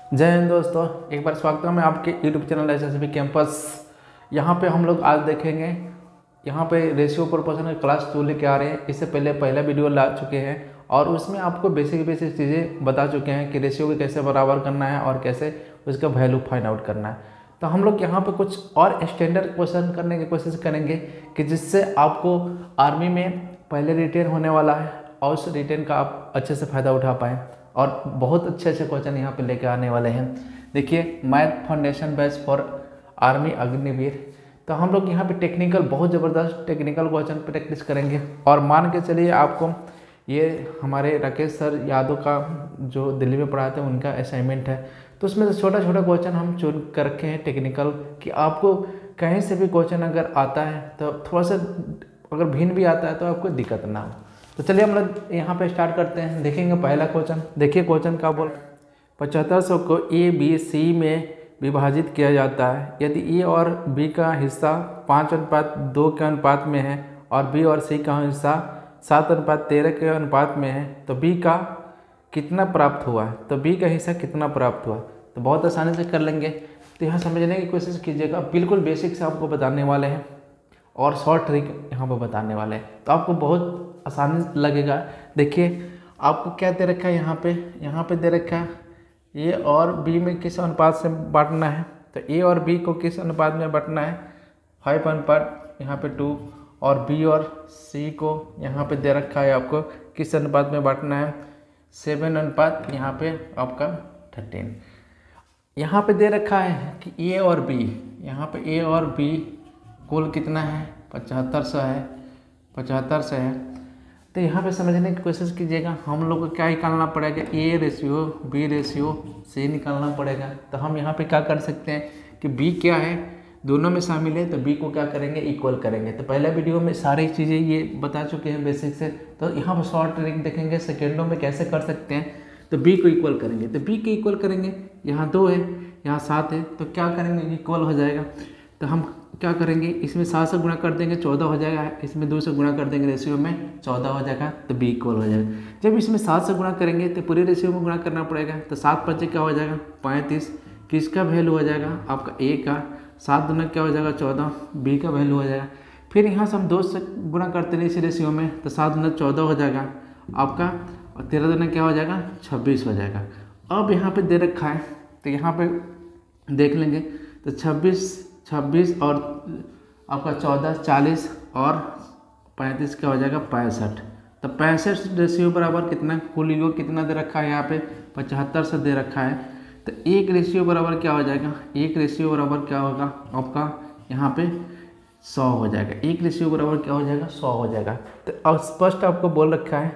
जय हिंद दोस्तों, एक बार स्वागत है मैं आपके यूट्यूब चैनल एसएसबी कैंपस। यहाँ पे हम लोग आज देखेंगे, यहाँ पे रेशियो प्रोपोर्शन क्लास 2 लेके आ रहे हैं। इससे पहले पहला वीडियो ला चुके हैं और उसमें आपको बेसिक चीज़ें बता चुके हैं कि रेशियो को कैसे बराबर करना है और कैसे उसका वैल्यू फाइंड आउट करना है। तो हम लोग यहाँ पे कुछ और स्टैंडर्ड क्वेश्चन करने की कोशिश करेंगे कि जिससे आपको आर्मी में पहले रिटेन होने वाला है और उस रिटेन का आप अच्छे से फ़ायदा उठा पाएँ और बहुत अच्छे क्वेश्चन यहाँ पे लेके आने वाले हैं। देखिए, math foundation batch for army Agniveer. तो हम लोग यहाँ पे टेक्निकल, बहुत ज़बरदस्त टेक्निकल क्वेश्चन प्रैक्टिस करेंगे और मान के चलिए आपको ये हमारे राकेश सर यादव का जो दिल्ली में पढ़ाते हैं उनका असाइनमेंट है। तो उसमें से छोटा छोटा क्वेश्चन हम चुन कर रखे हैं टेक्निकल, कि आपको कहीं से भी क्वेश्चन अगर आता है तो थोड़ा सा अगर भिन्न भी आता है तो आपको दिक्कत ना हो। तो चलिए हम लोग यहाँ पे स्टार्ट करते हैं। देखेंगे पहला क्वेश्चन। देखिए क्वेश्चन का बोल 7500 को ए बी सी में विभाजित किया जाता है। यदि ए और बी का हिस्सा 5:2 के अनुपात में है और बी और सी का हिस्सा 7:13 के अनुपात में है तो बी का कितना प्राप्त हुआ है, तो बी का हिस्सा कितना प्राप्त हुआ। तो बहुत आसानी से कर लेंगे। तो यहाँ समझने की कोशिश कीजिएगा, बिल्कुल बेसिक से आपको बताने वाले हैं और शॉर्ट ट्रिक यहाँ पर बताने वाले हैं, तो आपको बहुत आसानी लगेगा। देखिए आपको क्या दे रखा है, यहाँ पे दे रखा है ए और बी में किस अनुपात से बांटना है। तो ए और बी को किस अनुपात में बांटना है, 5 यहाँ पे 2, और बी और सी को यहाँ पे दे रखा है आपको किस अनुपात में बांटना है, 7 यहाँ पे आपका 13। यहाँ पे दे रखा है कि ए और बी, यहाँ पे ए और बी कुल कितना है, 7500 है, 7500 है। तो यहाँ पे समझने की कोशिश कीजिएगा। हम लोग को क्या निकालना पड़ेगा, A ratio B ratio C निकालना पड़ेगा। तो हम यहाँ पे क्या कर सकते हैं कि बी क्या है, दोनों में शामिल है, तो बी को क्या करेंगे, इक्वल करेंगे। तो पहला वीडियो में सारी चीज़ें ये बता चुके हैं बेसिक से। तो यहाँ पर शॉर्ट ट्रिक देखेंगे सेकेंडों में कैसे कर सकते हैं। तो बी को इक्वल करेंगे, तो बी को इक्वल करेंगे, यहाँ 2 है, यहाँ 7 है, तो क्या करेंगे, इक्वल हो जाएगा। तो हम क्या करेंगे, इसमें 7 से गुणा कर देंगे 14 हो जाएगा, इसमें 2 से गुणा कर देंगे रेशियो में 14 हो जाएगा, तो बी इक्वल हो जाएगा। जब इसमें 7 से गुणा करेंगे तो पूरे रेशियो में गुणा करना पड़ेगा। तो 7 5 क्या हो जाएगा, 35, किसका वैल्यू हो जाएगा, आपका ए का। 7 दूना क्या हो जाएगा, 14, बी का वैल्यू हो जाएगा। फिर यहाँ से हम 2 से गुणा करते हैं इस रेशियो में, तो 7 दूना 14 हो जाएगा आपका, और 13 दूना क्या हो जाएगा, 26 हो जाएगा। अब यहाँ पर दे रखा है तो यहाँ पर देख लेंगे, तो 26 और आपका 14, 40 और 35 क्या हो जाएगा, 65। तो 65 रेशियो बराबर कितना, कुल योग कितना दे रखा है, यहाँ पे 75 से दे रखा है। तो एक रेशियो बराबर क्या हो जाएगा, एक रेशियो बराबर क्या होगा आपका, यहाँ पे 100 हो जाएगा। एक रेशियो बराबर क्या हो जाएगा, 100 हो जाएगा। तो अब स्पष्ट आपको बोल रखा है,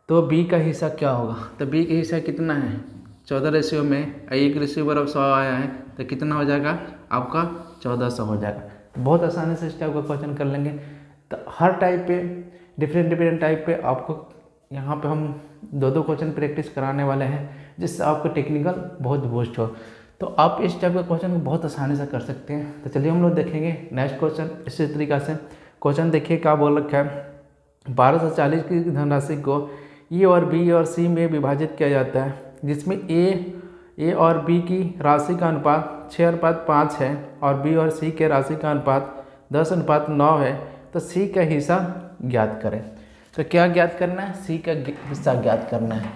तो बी का हिस्सा क्या होगा, तो बी का हिस्सा कितना है, 14 रेशियो में एक रेशियो बराबर 100 आया है, तो कितना हो जाएगा आपका, 1400 हो जाएगा। तो बहुत आसानी से इस टाइप का क्वेश्चन कर लेंगे। तो हर टाइप पे डिफरेंट टाइप पे आपको यहाँ पे हम 2 क्वेश्चन प्रैक्टिस कराने वाले हैं, जिससे आपको टेक्निकल बहुत बूस्ट हो। तो आप इस टाइप का क्वेश्चन को बहुत आसानी से कर सकते हैं। तो चलिए हम लोग देखेंगे नेक्स्ट क्वेश्चन। इसी तरीक़ा से क्वेश्चन देखिए क्या बोल रखा है, 1240 की धनराशि को ए और बी और सी में विभाजित किया जाता है, जिसमें ए और बी की राशि का अनुपात 6:5 है और बी और सी के राशि का अनुपात 10:9 है। तो सी का हिस्सा ज्ञात करें। तो क्या ज्ञात करना है, सी का हिस्सा ज्ञात करना है।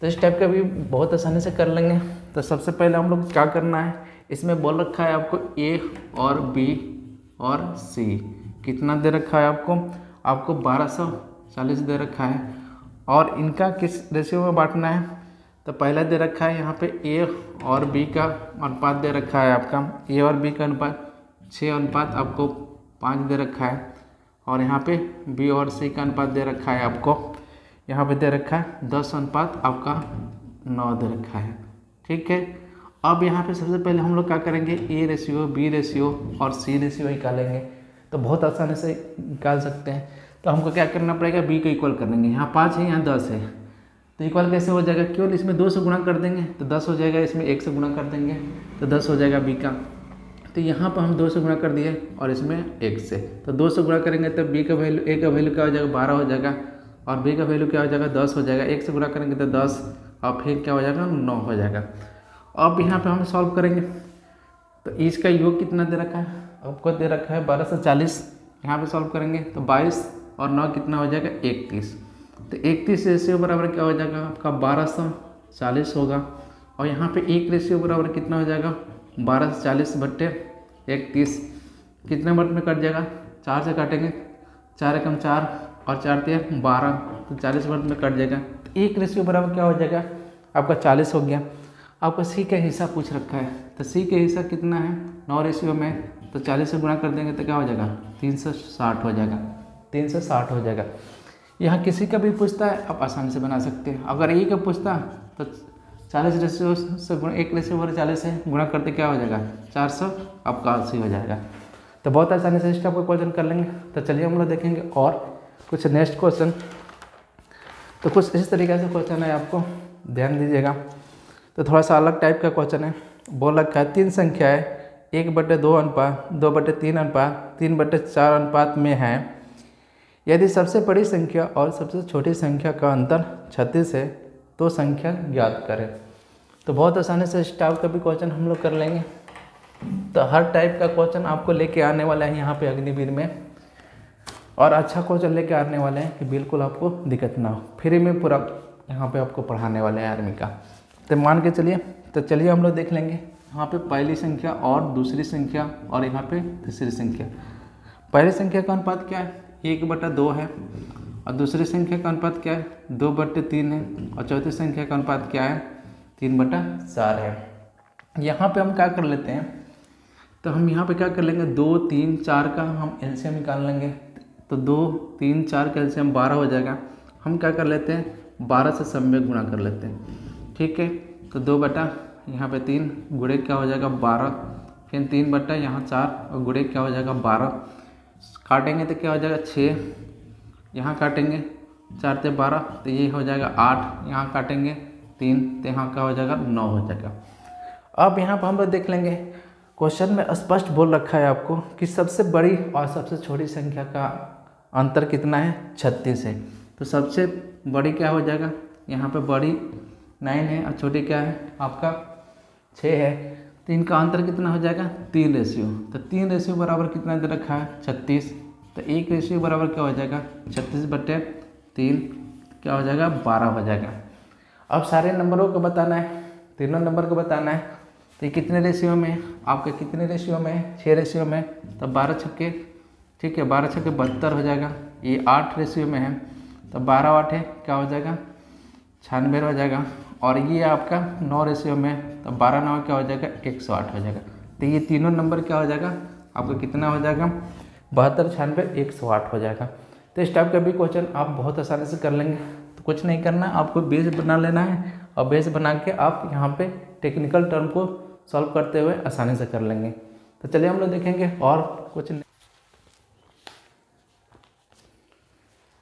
तो इस टाइप का भी बहुत आसानी से कर लेंगे। तो सबसे पहले हम लोग क्या करना है, इसमें बोल रखा है आपको ए और बी और सी कितना दे रखा है, आपको 1240 दे रखा है और इनका किस रेशियो में बांटना है। तो पहला दे रखा है यहाँ पे ए और बी का अनुपात दे रखा है आपका, ए और बी का अनुपात 6 आपको 5 दे रखा है, और यहाँ पे बी और सी का अनुपात दे रखा है आपको, यहाँ पे दे रखा है 10 आपका 9 दे रखा है। ठीक है, अब यहाँ पे सबसे पहले हम लोग क्या करेंगे, ए रेशियो बी रेशियो और सी रेशियो निकालेंगे। तो बहुत आसानी से निकाल सकते हैं। तो हमको क्या करना पड़ेगा, बी को इक्वल कर देंगे, यहाँ 5 है यहाँ 10 है, तो इक्वल कैसे हो जाएगा, केवल इसमें 2 से गुणा कर देंगे तो 10 हो जाएगा, इसमें 1 से गुणा कर देंगे तो 10 हो जाएगा बी का। तो यहाँ पर हम 2 से गुणा कर दिए और इसमें 1 से, तो 2 से गुणा करेंगे तो बी का वैल्यू, ए का वैल्यू क्या हो जाएगा, 12 हो जाएगा, और बी का वैल्यू क्या हो जाएगा, 10 हो जाएगा। 1 से गुणा करेंगे तो 10 और फिर क्या हो जाएगा, 9 हो जाएगा। अब यहाँ पे हम सॉल्व करेंगे तो इसका योग कितना दे रखा है, आपको दे रखा है 12 से 40। यहाँ पे सॉल्व करेंगे तो 22 और 9 कितना हो जाएगा 31। तो 31 रेशियो बराबर क्या हो जाएगा आपका 1240 होगा। और यहाँ पे 1 रेशियो बराबर कितना हो जाएगा 1240 बट्टे 31। कितने वर्ग में कट जाएगा, 4 से काटेंगे, 4 एकम 4 और 4 तिया 12, तो 40 वर्ग में कट जाएगा। तो 1 रेशियो बराबर क्या हो जाएगा आपका 40 हो गया। आपको सी का हिस्सा पूछ रखा है, तो सी का हिस्सा कितना है 9 रेशियो में, तो 40 से गुणा कर देंगे तो क्या हो जाएगा 360 हो जाएगा, 360 हो जाएगा। यहाँ किसी का भी पूछता है आप आसानी से बना सकते हैं। अगर एक का पूछता तो 40 रेशियो से गुणा 1 रेशियो बराबर 40 से गुणा करते क्या हो जाएगा 400, आपका 80 हो जाएगा। तो बहुत आसानी से इसका आपको क्वेश्चन कर लेंगे। तो चलिए हम लोग देखेंगे और कुछ नेक्स्ट क्वेश्चन। तो कुछ इस तरीके से क्वेश्चन है, आपको ध्यान दीजिएगा। तो थोड़ा सा अलग टाइप का क्वेश्चन है। बोल रखा है 3 संख्याएँ 1/2 अनुपात 2/3 अनुपात 3/4 अनुपात में है। यदि सबसे बड़ी संख्या और सबसे छोटी संख्या का अंतर 36 है तो संख्या ज्ञात करें। तो बहुत आसानी से इस टाइप का भी क्वेश्चन हम लोग कर लेंगे। तो हर टाइप का क्वेश्चन आपको लेके आने वाला है यहाँ पे अग्निवीर में, और अच्छा क्वेश्चन लेके आने वाले हैं कि बिल्कुल आपको दिक्कत ना हो। फ्री में पूरा यहाँ पे आपको पढ़ाने वाले हैं आर्मी का। तो मान के चलिए, तो चलिए हम लोग देख लेंगे यहाँ पे पहली संख्या और दूसरी संख्या और यहाँ पे तीसरी संख्या। पहली संख्या का अनुपात क्या है 1/2 है, और दूसरी संख्या का अनुपात क्या है 2/3 है, और चौथी संख्या का अनुपात क्या है 3/4 है। यहाँ पे हम क्या कर लेते हैं, तो हम यहाँ पे क्या कर लेंगे 2, 3, 4 का हम एलसीएम निकाल लेंगे। तो 2, 3, 4 का एलसीएम 12 हो जाएगा। हम क्या कर लेते हैं 12 से सब में गुणा कर लेते हैं, ठीक है। तो 2 बटा यहाँ पे 3 गुणे क्या हो जाएगा 12, फिर 3 बटा यहाँ 4 और गुणे क्या हो जाएगा 12। काटेंगे तो क्या हो जाएगा 6, यहाँ काटेंगे 4 से 12 तो ये हो जाएगा 8, यहाँ काटेंगे 3 तो यहाँ क्या हो जाएगा 9 हो जाएगा। अब यहाँ पर हम लोग देख लेंगे क्वेश्चन में स्पष्ट बोल रखा है आपको कि सबसे बड़ी और सबसे छोटी संख्या का अंतर कितना है 36 है। तो सबसे बड़ी क्या हो जाएगा, यहाँ पे बड़ी 9 है और छोटी क्या है आपका 6 है। तो इनका अंतर कितना हो जाएगा 3 रेशियो। तो 3 रेशियो बराबर कितना दे रखा है 36। तो 1 रेशियो बराबर क्या हो जाएगा 36/3 क्या हो जाएगा 12 हो जाएगा। अब सारे नंबरों को बताना है, तीनों नंबर को बताना है। तो ये कितने रेशियो में आपका, कितने रेशियो में 6 रेशियो में, तो 12 छक्के, ठीक है 12 छक्के 72 हो जाएगा। ये 8 रेशियो में है तो 12 8 है क्या हो जाएगा 96 हो जाएगा। और ये आपका 9 रेशियो में तो 12 9 क्या हो जाएगा 108 हो जाएगा। तो ये तीनों नंबर क्या हो जाएगा आपका कितना हो जाएगा 72 96 108 हो जाएगा। तो इस टाइप का भी क्वेश्चन आप बहुत आसानी से कर लेंगे। तो कुछ नहीं करना, आपको बेस बना लेना है और बेस बना के आप यहाँ पे टेक्निकल टर्म को सॉल्व करते हुए आसानी से कर लेंगे। तो चलिए हम लोग देखेंगे और कुछ।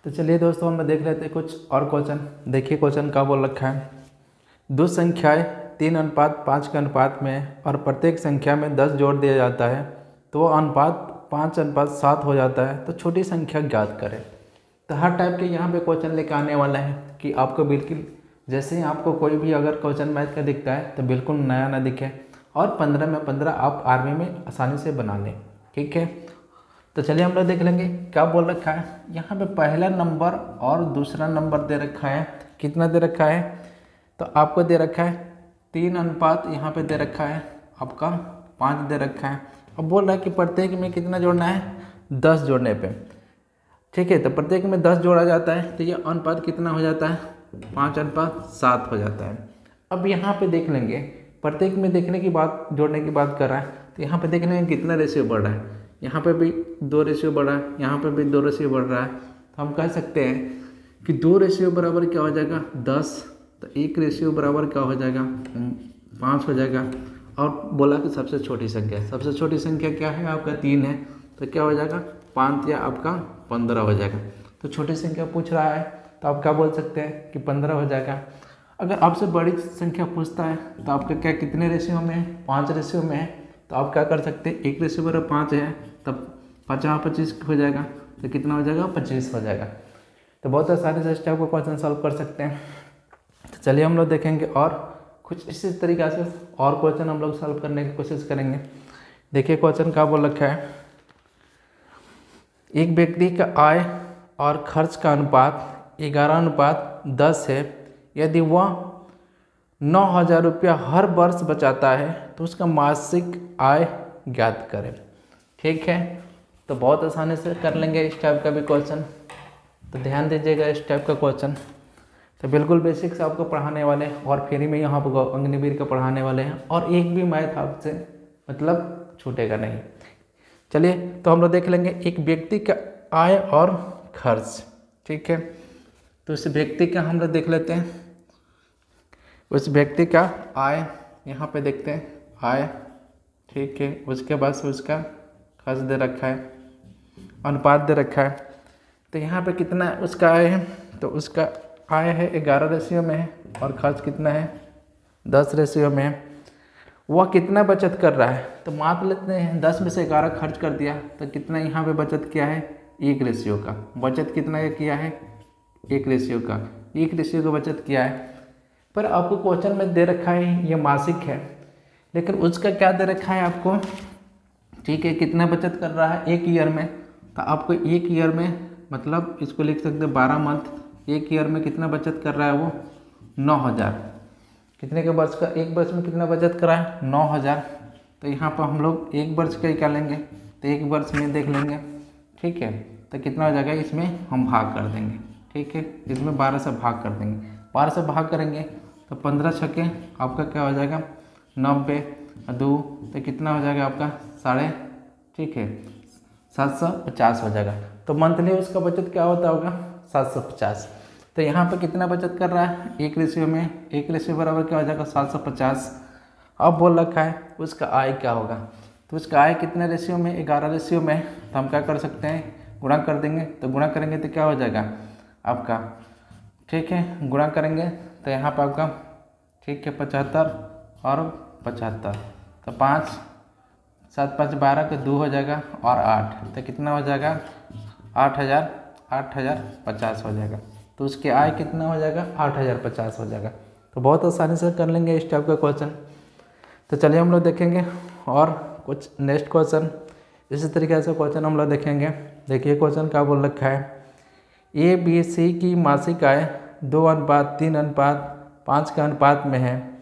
तो चलिए दोस्तों हम देख लेते हैं कुछ और क्वेश्चन। देखिए क्वेश्चन क्या बोल रखा है, 2 संख्याएं 3:5 के अनुपात में और प्रत्येक संख्या में 10 जोड़ दिया जाता है तो वो अनुपात 5:7 हो जाता है, तो छोटी संख्या ज्ञात करें। तो हर टाइप के यहाँ पे क्वेश्चन लेकर आने वाला है कि आपको बिल्कुल जैसे ही आपको कोई भी अगर क्वेश्चन मैथ का दिखता है तो बिल्कुल नया ना दिखे, और 15 में 15 आप आर्मी में आसानी से बना लें, ठीक है। तो चलिए हम लोग देख लेंगे क्या बोल रखा है। यहाँ पे पहला नंबर और दूसरा नंबर दे रखा है, कितना दे रखा है, तो आपको दे रखा है 3 अनुपात यहाँ पे दे रखा है आपका 5 दे रखा है। अब बोल रहा है कि प्रत्येक में कितना जोड़ना है 10 जोड़ने पे, ठीक है। तो प्रत्येक में 10 जोड़ा जाता है तो ये अनुपात कितना हो जाता है 5:7 हो जाता है। अब यहाँ पे देख लेंगे प्रत्येक में देखने की बात, जोड़ने की बात कर रहा है, तो यहाँ पे देखने कितना रेशियो बढ़ रहा है, यहाँ पे भी 2 रेशियो बढ़ रहा है, यहाँ पे भी 2 रेशियो बढ़ रहा है। तो हम कह सकते हैं कि 2 रेशियो बराबर क्या हो जाएगा 10, तो 1 रेशियो बराबर क्या हो जाएगा 5 हो जाएगा। और बोला कि सबसे छोटी संख्या क्या है आपका 3 है, तो क्या हो जाएगा 5 या आपका 15 हो जाएगा। तो छोटी संख्या पूछ रहा है तो आप क्या बोल सकते हैं कि 15 हो जाएगा। अगर आपसे बड़ी संख्या पूछता है तो आपका क्या कितने रेशियो में है 5 रेशियो में है, तो आप क्या कर सकते हैं 1 रेशियो बराबर 5 है तब 5×25 हो जाएगा, तो कितना हो जाएगा 25 हो जाएगा। तो बहुत आसानी से इस टाइप को क्वेश्चन सॉल्व कर सकते हैं। तो चलिए हम लोग देखेंगे और कुछ इसी तरीक़े से और क्वेश्चन हम लोग सॉल्व करने की कोशिश करेंगे। देखिए क्वेश्चन क्या बोल रखा है, एक व्यक्ति का आय और खर्च का अनुपात 11:10 है। यदि वह 9,000 रुपया हर वर्ष बचाता है तो उसका मासिक आय ज्ञात करें। ठीक है, तो बहुत आसानी से कर लेंगे इस टाइप का भी क्वेश्चन। तो ध्यान दीजिएगा इस टाइप का क्वेश्चन तो बिल्कुल बेसिक से आपको पढ़ाने वाले हैं और फ्री में यहाँ पर अग्निवीर का पढ़ाने वाले हैं, और एक भी मैथ आपसे मतलब छूटेगा नहीं। चलिए तो हम लोग देख लेंगे एक व्यक्ति का आय और खर्च। ठीक है, तो उस व्यक्ति का हम लोग देख लेते हैं। उस व्यक्ति का आय यहाँ पे देखते हैं, आय। ठीक है, उसके बाद से उसका खर्च दे रखा है, अनुपात दे रखा है। तो यहाँ पे कितना उसका आय है, तो उसका आय है 11 रेशियो में है और खर्च कितना है 10 रेशियो में है। वह कितना बचत कर रहा है, तो मान लेते हैं 10 में से 11 खर्च कर दिया, तो कितना यहाँ पे बचत किया है 1 रेशियो का। बचत कितना किया है 1 रेशियो का, 1 रेशियो का बचत किया है। पर आपको क्वेश्चन में दे रखा है ये मासिक है, लेकिन उसका क्या दे रखा है आपको। ठीक है, कितना बचत कर रहा है 1 ईयर में, तो आपको 1 ईयर में मतलब इसको लिख सकते हैं 12 मंथ। 1 ईयर में कितना बचत कर रहा है वो 9,000। कितने के वर्ष का, 1 वर्ष में कितना बचत करा है 9,000। तो यहाँ पर हम लोग 1 वर्ष का क्या लेंगे, तो 1 वर्ष में देख लेंगे। ठीक है, तो कितना हो जाएगा, इसमें हम भाग कर देंगे। ठीक है, इसमें 12 से भाग कर देंगे। 12 से भाग करेंगे तो 15 छक्के आपका क्या हो जाएगा 90 2, तो कितना हो जाएगा आपका साढ़े, ठीक है 750 हो जाएगा। तो मंथली उसका बचत क्या होता होगा 750। तो यहाँ पे कितना बचत कर रहा है 1 रेशियो में, 1 रेशियो बराबर क्या हो जाएगा 750। अब बोल रखा है उसका आय क्या होगा, तो उसका आय कितने रेशियो में 11 रेशियो में। तो हम क्या कर सकते हैं गुणा कर देंगे। तो गुणा करेंगे तो क्या हो जाएगा आपका, ठीक है गुणा करेंगे तो यहाँ पर आपका ठीक है 75 और 75, तो 5 7 5 12 का 2 हो जाएगा और 8, तो कितना हो जाएगा 8,050 हो जाएगा। तो उसके आय कितना हो जाएगा 8,050 हो जाएगा। तो बहुत आसानी से कर लेंगे इस टाइप का क्वेश्चन। तो चलिए हम लोग देखेंगे और कुछ नेक्स्ट क्वेश्चन इसी तरीके से क्वेश्चन हम लोग देखेंगे। देखिए क्वेश्चन क्या बोल रखा है, ए बी सी की मासिक आय 2:3:5 के अनुपात में है।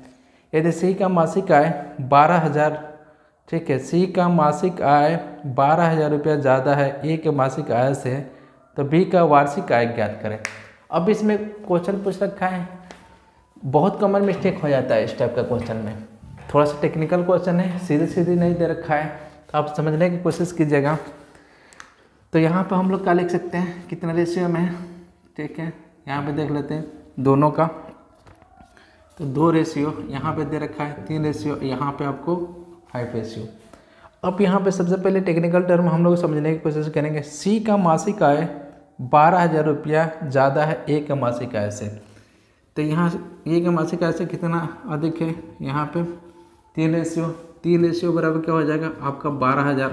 यदि सी का मासिक आय 12,000, ठीक है सी का मासिक आय 12,000 रुपया ज़्यादा है ए के मासिक आय से, तो बी का वार्षिक आय ज्ञात करें। अब इसमें क्वेश्चन पूछ रखा है, बहुत कॉमन मिस्टेक हो जाता है इस टाइप का क्वेश्चन में, थोड़ा सा टेक्निकल क्वेश्चन है, सीधी सीधी नहीं दे रखा है, तो आप समझने की कोशिश कीजिएगा। तो यहाँ पे हम लोग क्या लिख सकते हैं कितने रेशियो में है, ठीक है यहाँ पे देख लेते हैं दोनों का। तो 2 रेशियो यहाँ पे दे रखा है, 3 रेशियो यहाँ पे आपको 5 रेशियो। अब यहाँ पे सबसे पहले टेक्निकल टर्म हम लोग समझने की कोशिश करेंगे। सी का मासिक आय 12,000 रुपया ज़्यादा है ए का मासिक आय से। तो यहाँ ए का मासिक आय से कितना अधिक है, यहाँ पे 3 रेशियो। 3 रेशियो बराबर क्या हो जाएगा आपका 12,000।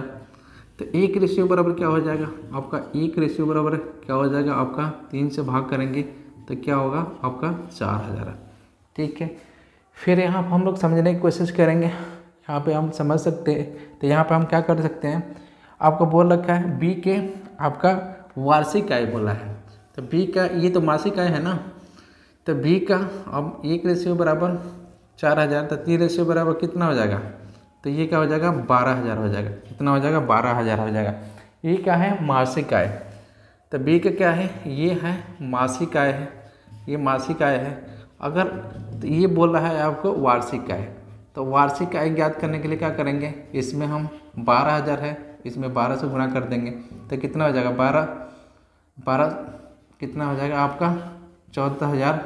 तो 1 रेशियो बराबर क्या हो जाएगा आपका, 1 रेशियो बराबर क्या हो जाएगा आपका 3 से भाग करेंगे तो क्या होगा आपका 4,000। ठीक है, फिर यहाँ पर हम लोग समझने की कोशिश करेंगे, यहाँ पे हम समझ सकते हैं। तो यहाँ पे हम क्या कर सकते हैं, आपको बोल रखा है बी के आपका वार्षिक आय बोला है, तो बी का ये तो मासिक आय है ना, तो बी का अब 1 रेशियो बराबर 4,000, तो 3 रेशियो बराबर कितना हो जाएगा, तो ये क्या हो जाएगा 12,000 हो जाएगा। कितना हो जाएगा 12,000 हो जाएगा। ये क्या है मासिक आय, तो बी का क्या है ये है मासिक आय है, ये मासिक आय है। अगर तो ये बोल रहा है आपको वार्षिक आय, तो वार्षिक आय ज्ञात करने के लिए क्या करेंगे, इसमें हम 12,000 है इसमें 12 से गुणा कर देंगे तो कितना हो जाएगा 12 कितना हो जाएगा आपका 14,000।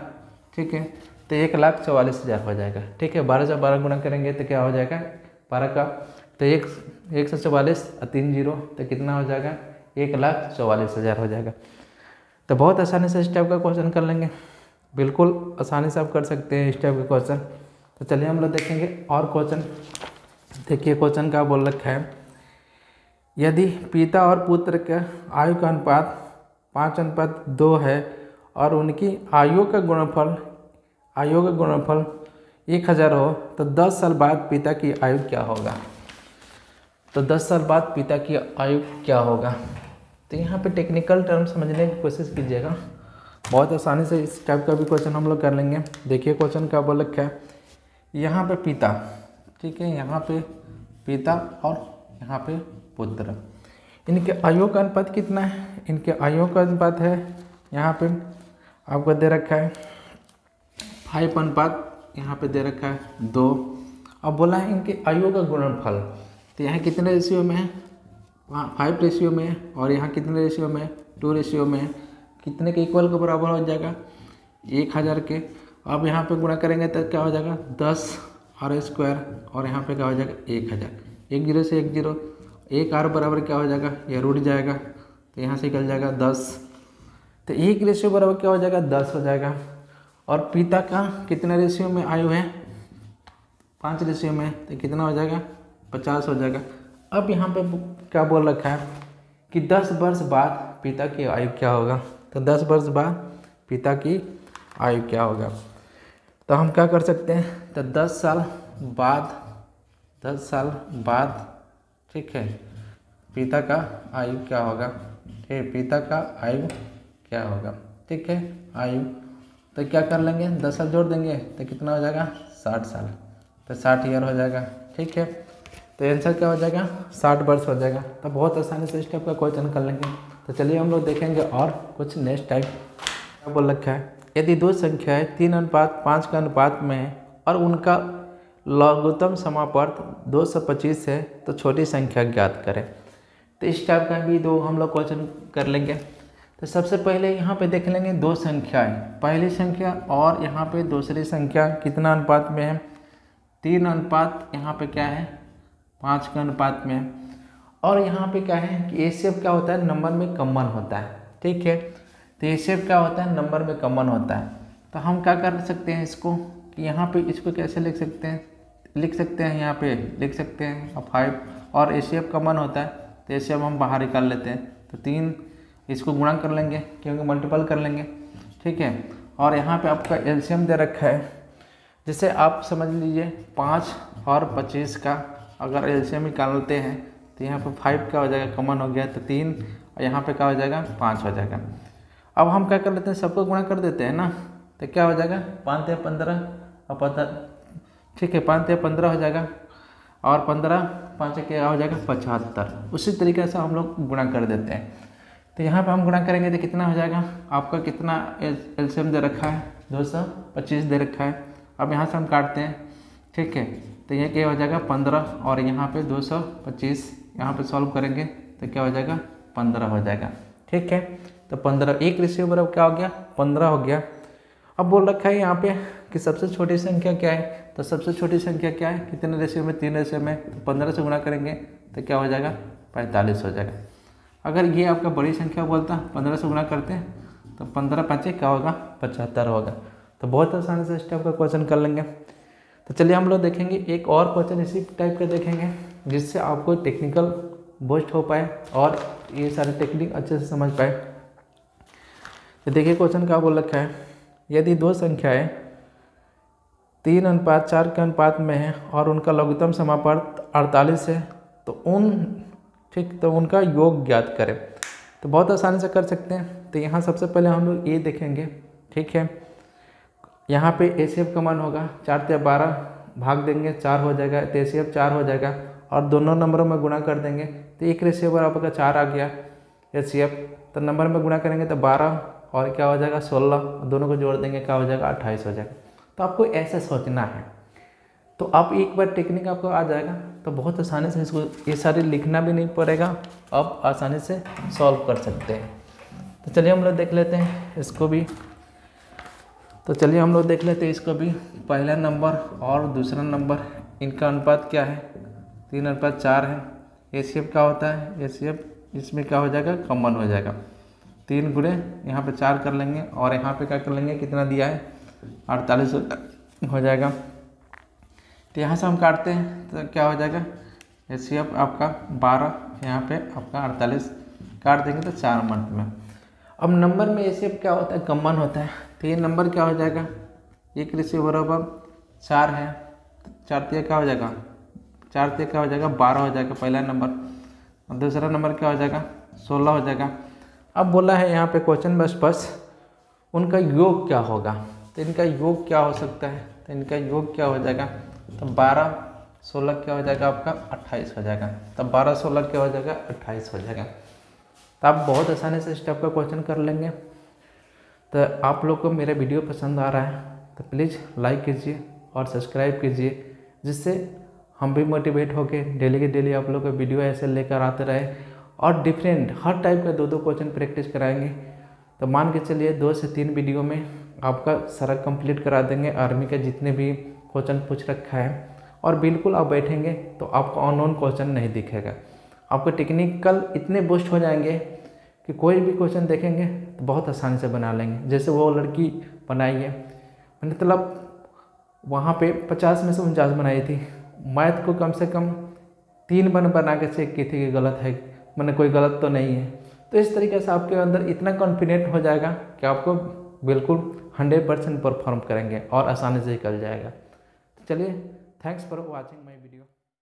ठीक है, तो 1,44,000 हो जाएगा। ठीक है, 12 से 12 गुणा करेंगे तो क्या हो जाएगा 12 का, तो 144 और 3 0, तो कितना हो जाएगा 1,44,000 हो जाएगा। तो बहुत आसानी से इस टाइप का क्वेश्चन कर लेंगे, बिल्कुल आसानी से आप कर सकते हैं इस टाइप का क्वेश्चन। तो चलिए हम लोग देखेंगे और क्वेश्चन। देखिए क्वेश्चन क्या बोल रखा है, यदि पिता और पुत्र के आयु का अनुपात 5:2 है और उनकी आयु का गुणनफल 1000 हो तो 10 साल बाद पिता की आयु क्या होगा? तो 10 साल बाद पिता की आयु क्या होगा? तो यहाँ पे टेक्निकल टर्म समझने की कोशिश कीजिएगा, बहुत आसानी से इस टाइप का भी क्वेश्चन हम लोग कर लेंगे। देखिए क्वेश्चन क्या बोल रखा है, यहाँ पे पिता, ठीक है, यहाँ पे पिता और यहाँ पे पुत्र, इनके आयु का अनुपात कितना है? इनके आयु का अनुपात है यहाँ पे आपको दे रखा है 5 अनुपात, यहाँ पे दे रखा है 2। अब बोला है इनके आयु का गुणनफल, तो यहाँ कितने रेशियो में है? 5 रेशियो में है, और यहाँ कितने रेशियो में है? 2 रेशियो में है। कितने के इक्वल के बराबर हो जाएगा? 1000 के। अब यहाँ पे गुणा करेंगे तो क्या हो जाएगा? 10 r स्क्वायर, और यहाँ पे क्या हो जाएगा? 1000। 1 0 से 1 0, 1 r बराबर क्या हो जाएगा? ये रूट जाएगा, तो यहाँ से निकल जाएगा 10। तो 1 रेशियो बराबर क्या हो जाएगा? 10 हो जाएगा। और पिता का कितने रेशियो में आयु है? 5 रेशियो में, तो कितना हो जाएगा? 50 हो जाएगा। अब यहाँ पे क्या बोल रखा है कि 10 वर्ष बाद पिता की आयु क्या होगा? तो 10 वर्ष बाद पिता की आयु क्या होगा? तो हम क्या कर सकते हैं? तो 10 साल बाद, ठीक है, पिता का आयु क्या होगा? ठीक, पिता का आयु क्या होगा? ठीक है, आयु, तो क्या कर लेंगे? 10 साल जोड़ देंगे तो कितना हो जाएगा? 60 साल, तो 60 ईयर हो जाएगा। ठीक है, तो आंसर क्या हो जाएगा? 60 वर्ष हो जाएगा। तो बहुत आसानी से इस टाइप का क्वेश्चन कर लेंगे। तो चलिए हम लोग देखेंगे और कुछ नेक्स्ट टाइप क्या बोल रखा है। यदि दो संख्याएं 3:5 का अनुपात में है और उनका लघुत्तम समापर्त 225 है तो छोटी संख्या ज्ञात करें। तो इस टाइप का भी दो हम लोग क्वेश्चन कर लेंगे। तो सबसे पहले यहाँ पे देख लेंगे दो संख्याएं, पहली संख्या और यहाँ पे दूसरी संख्या कितना अनुपात में है? 3 अनुपात यहाँ पे क्या है? 5 के अनुपात में है। और यहाँ पे क्या है कि एचसीएफ क्या होता है? नंबर में कॉमन होता है। ठीक है, तो एचसीएफ क्या होता है? नंबर में कॉमन होता है। तो हम क्या कर सकते हैं इसको कि यहाँ पे इसको कैसे लिख सकते हैं? यहाँ पे लिख सकते हैं 5, और एचसीएफ कॉमन होता है तो एचसीएफ हम बाहर निकाल लेते हैं। तो 3 इसको गुणा कर लेंगे क्योंकि मल्टीपल कर लेंगे। ठीक है, और यहाँ पे आपका एलसीएम दे रखा है, जैसे आप समझ लीजिए 5 और 25 का अगर एलसीएम निकालते हैं तो यहाँ पे 5 क्या हो जाएगा? कॉमन हो गया, तो 3, और यहाँ पे क्या हो जाएगा? 5 हो जाएगा। अब हम क्या कर लेते हैं? सबको गुणा कर देते हैं ना, तो क्या हो जाएगा? 5 या 15 और 15, ठीक है, 5 या 15 हो जाएगा, और 15 5 क्या हो जाएगा? 75। उसी तरीके से हम लोग गुणा कर देते हैं। तो यहाँ पे हम गुणा करेंगे तो कितना हो जाएगा? आपका कितना एलसीएम दे रखा है? 225 दे रखा है। अब यहाँ से हम काटते हैं। ठीक है, तो ये क्या हो जाएगा? 15, और यहाँ पे 225, यहाँ पे सॉल्व करेंगे तो क्या हो जाएगा? 15 हो जाएगा। ठीक है, तो 15, 1 रेशियो बराबर क्या हो गया? 15 हो गया। अब बोल रखा है यहाँ पे कि सबसे छोटी संख्या क्या है? तो सबसे छोटी संख्या क्या है? कितने रेशियो में? 3 रेशियो में। तो 15 से गुणा करेंगे तो क्या हो जाएगा? 45 हो जाएगा। अगर ये आपका बड़ी संख्या बोलता 15 से गुणा करते हैं तो 15 5 क्या होगा? 75 होगा। तो बहुत आसानी से इस टाइप का क्वेश्चन कर लेंगे। तो चलिए हम लोग देखेंगे एक और क्वेश्चन इसी टाइप का देखेंगे जिससे आपको टेक्निकल बूस्ट हो पाए और ये सारे टेक्निक अच्छे से समझ पाए। तो देखिए क्वेश्चन क्या बोल रखा है, यदि दो संख्याएं 3:4 के अनुपात में है और उनका लघुत्तम समापर्त 48 है तो उनका योग ज्ञात करें। तो बहुत आसानी से कर सकते हैं। तो यहाँ सबसे पहले हम लोग ये देखेंगे। ठीक है, यहाँ पे एचसीएफ का मान होगा 4 या 12 भाग देंगे 4 हो जाएगा, तो एचसीएफ 4 हो जाएगा, और दोनों नंबरों में गुणा कर देंगे तो 1 रेशियो बराबर का 4 आ गया एचसीएफ। तो नंबर में गुणा करेंगे तो 12 और क्या हो जाएगा? 16, दोनों को जोड़ देंगे क्या हो जाएगा? 28 हो जाएगा। तो आपको ऐसे सोचना है। तो आप एक बार टेक्निक आपको आ जाएगा तो बहुत आसानी से इसको ये सारे लिखना भी नहीं पड़ेगा, आप आसानी से सॉल्व कर सकते हैं। तो चलिए हम लोग देख लेते हैं इसको भी। तो चलिए हम लोग देख लेते हैं इसको भी। पहला नंबर और दूसरा नंबर इनका अनुपात क्या है? 3:4 है। एचसीएफ क्या होता है? एचसीएफ इसमें क्या हो जाएगा? कॉमन हो जाएगा। 3 गुणे यहाँ पे 4 कर लेंगे और यहाँ पे क्या कर लेंगे? कितना दिया है? 48 हो जाएगा। तो यहाँ से हम काटते हैं तो क्या हो जाएगा? एचसीएफ आपका 12, यहाँ पे आपका 48 काट देंगे तो 4 मंथ में। अब नंबर में एचसीएफ क्या होता है? कॉमन होता है। तो ये नंबर क्या हो जाएगा? 1 रेशियो बराबर 4 है, 4 तिया क्या हो जाएगा, 4 तिया क्या हो जाएगा 12 हो जाएगा पहला नंबर, और दूसरा नंबर क्या हो जाएगा 16 हो जाएगा। अब बोला है यहाँ पे क्वेश्चन में स्पष्ट उनका योग क्या होगा, तो इनका योग क्या हो सकता है, तो इनका योग क्या हो जाएगा, तो 12 16 क्या हो जाएगा आपका 28 हो जाएगा, तब 12 16 क्या हो जाएगा 28 हो जाएगा। तो आप बहुत आसानी से स्टेप का क्वेश्चन कर लेंगे। तो आप लोग को मेरा वीडियो पसंद आ रहा है तो प्लीज़ लाइक कीजिए और सब्सक्राइब कीजिए, जिससे हम भी मोटिवेट होके डेली के डेली आप लोग को वीडियो ऐसे लेकर आते रहे और डिफरेंट हर टाइप का 2-2 क्वेश्चन प्रैक्टिस कराएंगे। तो मान के चलिए 2 से 3 वीडियो में आपका सारा कंप्लीट करा देंगे आर्मी के जितने भी क्वेश्चन पूछ रखा है, और बिल्कुल आप बैठेंगे तो आपको अननोन क्वेश्चन नहीं दिखेगा, आपको टेक्निकल इतने बूस्ट हो जाएंगे कि कोई भी क्वेश्चन देखेंगे तो बहुत आसानी से बना लेंगे। जैसे वो लड़की बनाई है, मतलब वहाँ पे 50 में से 49 बनाई थी, मैथ को कम से कम 3 बार बना के चेक की थी कि गलत है, मैंने कोई गलत तो नहीं है। तो इस तरीके से आपके अंदर इतना कॉन्फिडेंट हो जाएगा कि आपको बिल्कुल 100% परफॉर्म करेंगे और आसानी से निकल जाएगा। तो चलिए, थैंक्स फॉर वॉचिंग माय